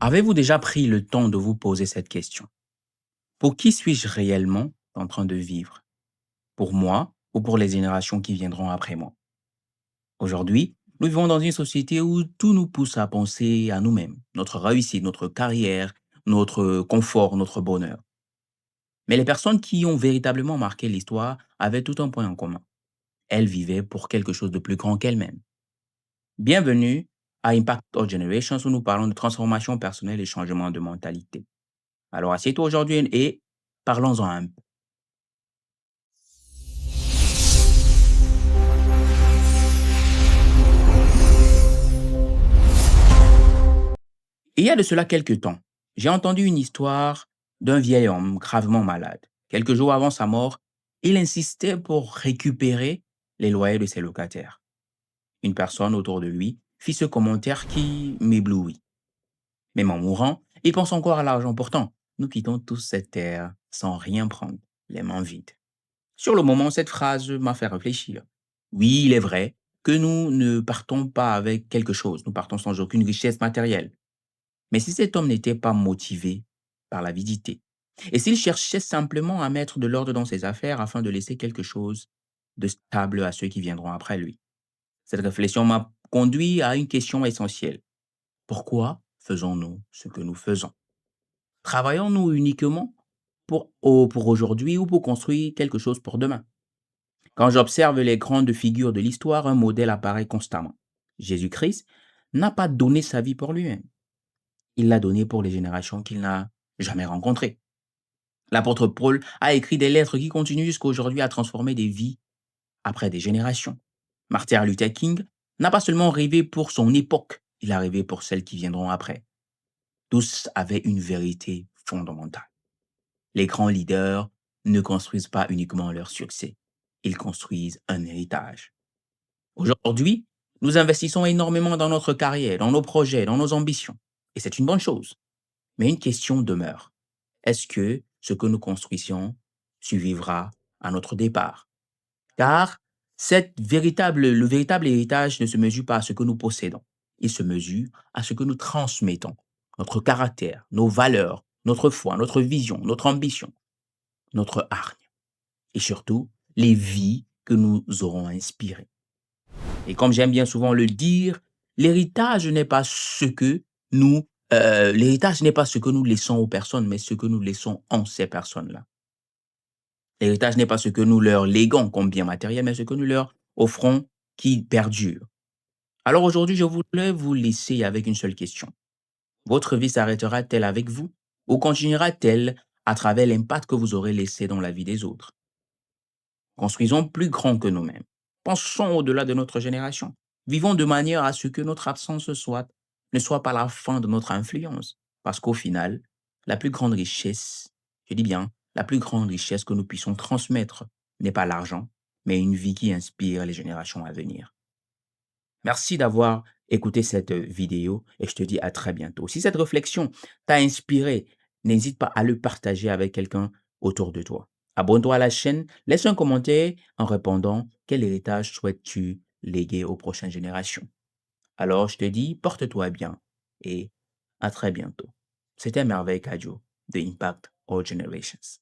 Avez-vous déjà pris le temps de vous poser cette question? Pour qui suis-je réellement en train de vivre? Pour moi ou pour les générations qui viendront après moi? Aujourd'hui, nous vivons dans une société où tout nous pousse à penser à nous-mêmes, notre réussite, notre carrière, notre confort, notre bonheur. Mais les personnes qui ont véritablement marqué l'histoire avaient tout un point en commun. Elles vivaient pour quelque chose de plus grand qu'elles-mêmes. Bienvenue à Impact All Generations où nous parlons de transformation personnelle et changement de mentalité. Alors assieds-toi aujourd'hui et parlons-en un peu. Il y a de cela quelque temps, j'ai entendu une histoire d'un vieil homme gravement malade. Quelques jours avant sa mort, il insistait pour récupérer les loyers de ses locataires. Une personne autour de lui fit ce commentaire qui m'éblouit. Même en mourant, il pense encore à l'argent. Pourtant, nous quittons tous cette terre sans rien prendre, les mains vides. Sur le moment, cette phrase m'a fait réfléchir. Oui, il est vrai que nous ne partons pas avec quelque chose, nous partons sans aucune richesse matérielle. Mais si cet homme n'était pas motivé par l'avidité, et s'il cherchait simplement à mettre de l'ordre dans ses affaires afin de laisser quelque chose de stable à ceux qui viendront après lui, cette réflexion m'a conduit à une question essentielle. Pourquoi faisons-nous ce que nous faisons? Travaillons-nous uniquement pour aujourd'hui ou pour construire quelque chose pour demain? Quand j'observe les grandes figures de l'histoire, un modèle apparaît constamment. Jésus-Christ n'a pas donné sa vie pour lui-même. Il l'a donné pour les générations qu'il n'a jamais rencontrées. L'apôtre Paul a écrit des lettres qui continuent jusqu'à aujourd'hui à transformer des vies après des générations. Martin Luther King n'a pas seulement rêvé pour son époque, il a rêvé pour celles qui viendront après. Tous avaient une vérité fondamentale. Les grands leaders ne construisent pas uniquement leur succès, ils construisent un héritage. Aujourd'hui, nous investissons énormément dans notre carrière, dans nos projets, dans nos ambitions. Et c'est une bonne chose. Mais une question demeure. Est-ce que ce que nous construisons survivra à notre départ? Car le véritable héritage ne se mesure pas à ce que nous possédons. Il se mesure à ce que nous transmettons. Notre caractère, nos valeurs, notre foi, notre vision, notre ambition, notre hargne. Et surtout, les vies que nous aurons inspirées. Et comme j'aime bien souvent le dire, l'héritage n'est pas ce que l'héritage n'est pas ce que nous laissons aux personnes, mais ce que nous laissons en ces personnes-là. L'héritage n'est pas ce que nous leur léguons comme bien matériel, mais ce que nous leur offrons qui perdure. Alors aujourd'hui, je voudrais vous laisser avec une seule question. Votre vie s'arrêtera-t-elle avec vous ou continuera-t-elle à travers l'impact que vous aurez laissé dans la vie des autres? Construisons plus grand que nous-mêmes. Pensons au-delà de notre génération. Vivons de manière à ce que notre absence ne soit pas la fin de notre influence. Parce qu'au final, la plus grande richesse, je dis bien, la plus grande richesse que nous puissions transmettre n'est pas l'argent, mais une vie qui inspire les générations à venir. Merci d'avoir écouté cette vidéo et je te dis à très bientôt. Si cette réflexion t'a inspiré, n'hésite pas à le partager avec quelqu'un autour de toi. Abonne-toi à la chaîne, laisse un commentaire en répondant quel héritage souhaites-tu léguer aux prochaines générations. Alors je te dis, porte-toi bien et à très bientôt. C'était Merveille Cadio de Impact All Generations.